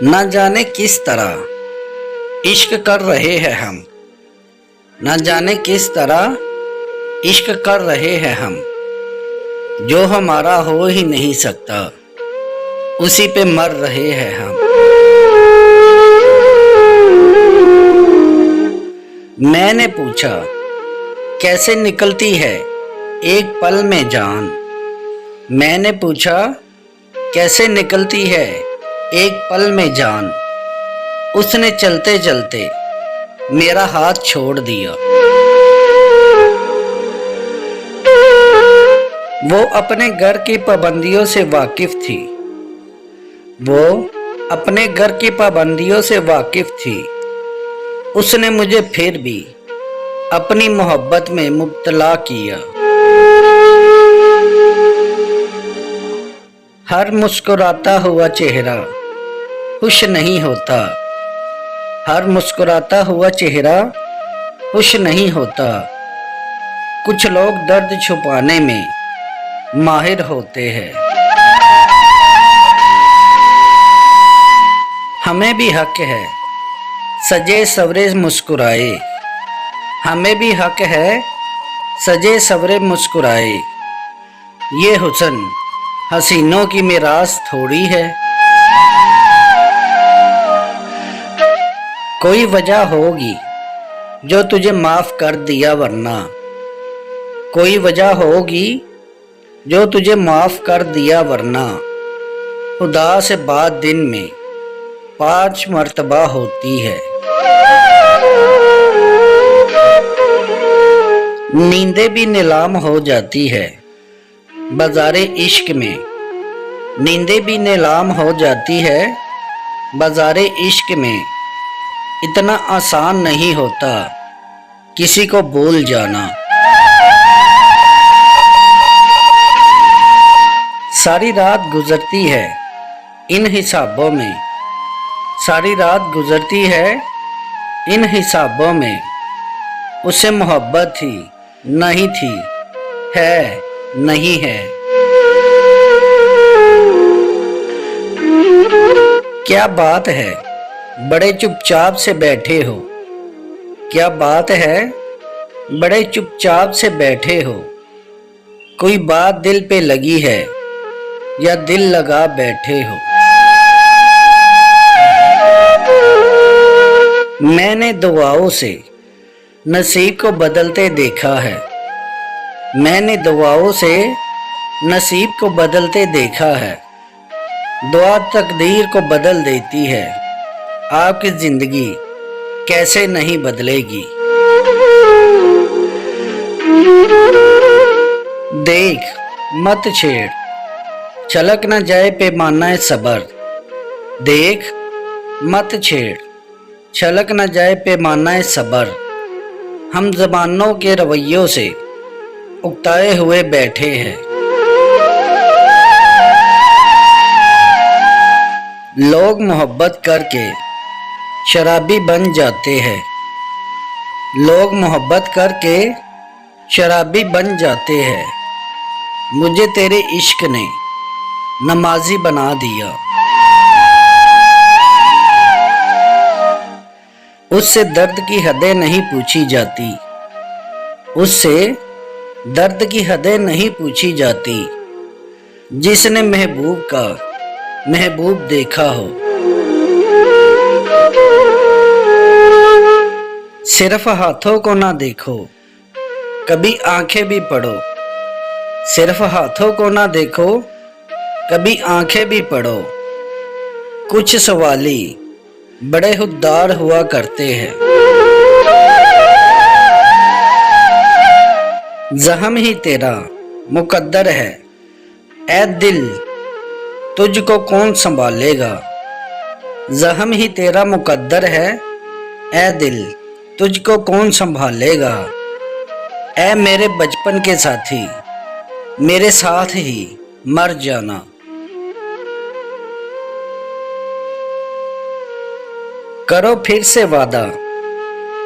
न जाने किस तरह इश्क कर रहे हैं हम, न जाने किस तरह इश्क कर रहे हैं हम। जो हमारा हो ही नहीं सकता उसी पे मर रहे हैं हम। मैंने पूछा कैसे निकलती है एक पल में जान। मैंने पूछा कैसे निकलती है एक पल में जान। उसने चलते चलते मेरा हाथ छोड़ दिया। वो अपने घर की पाबंदियों से वाकिफ थी। वो अपने घर की पाबंदियों से वाकिफ थी। उसने मुझे फिर भी अपनी मोहब्बत में मुब्तला किया। हर मुस्कुराता हुआ चेहरा खुश नहीं होता। हर मुस्कुराता हुआ चेहरा खुश नहीं होता। कुछ लोग दर्द छुपाने में माहिर होते हैं। हमें भी हक है सजे सवरे मुस्कुराए। हमें भी हक है सजे सवरे मुस्कुराए। ये हुस्न हसीनों की मिरास थोड़ी है। कोई वजह होगी जो तुझे माफ कर दिया वरना। कोई वजह होगी जो तुझे माफ कर दिया वरना। खुदा से बात दिन में 5 मर्तबा होती है। नींदें भी नीलाम हो जाती है बाज़ारे इश्क में। नींदें भी नीलाम हो जाती है बाज़ारे इश्क में। इतना आसान नहीं होता किसी को भूल जाना। सारी रात गुजरती है इन हिसाबों में। सारी रात गुजरती है इन हिसाबों में। उससे मोहब्बत थी नहीं थी, है नहीं है। क्या बात है बड़े चुपचाप से बैठे हो। क्या बात है बड़े चुपचाप से बैठे हो। कोई बात दिल पे लगी है या दिल लगा बैठे हो। मैंने दुआओं से नसीब को बदलते देखा है। मैंने दुआओं से नसीब को बदलते देखा है। दुआ तकदीर को बदल देती है। आपकी जिंदगी कैसे नहीं बदलेगी। देख मत छेड़ छलक न जाए पैमाना सबर। देख मत छेड़ छलक न जाए पैमाना सबर। हम ज़मानों के रवैयों से उकताए हुए बैठे हैं। लोग मोहब्बत करके शराबी बन जाते हैं। लोग मोहब्बत करके शराबी बन जाते हैं। मुझे तेरे इश्क ने नमाजी बना दिया। उससे दर्द की हदें नहीं पूछी जाती। उससे दर्द की हदें नहीं पूछी जाती। जिसने महबूब का महबूब देखा हो। सिर्फ हाथों को ना देखो कभी आंखें भी पढ़ो। सिर्फ हाथों को ना देखो कभी आंखें भी पढ़ो। कुछ सवाली बड़े हुद्दार हुआ करते हैं। ज़ख्म ही तेरा मुकद्दर है ऐ दिल तुझको कौन संभालेगा। ज़ख्म ही तेरा मुकद्दर है ऐ दिल तुझको कौन संभालेगा। ऐ मेरे बचपन के साथी मेरे साथ ही मर जाना। करो फिर से वादा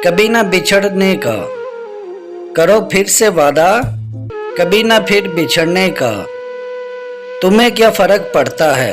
कभी ना बिछड़ने का। करो फिर से वादा कभी ना फिर बिछड़ने का। तुम्हें क्या फर्क पड़ता है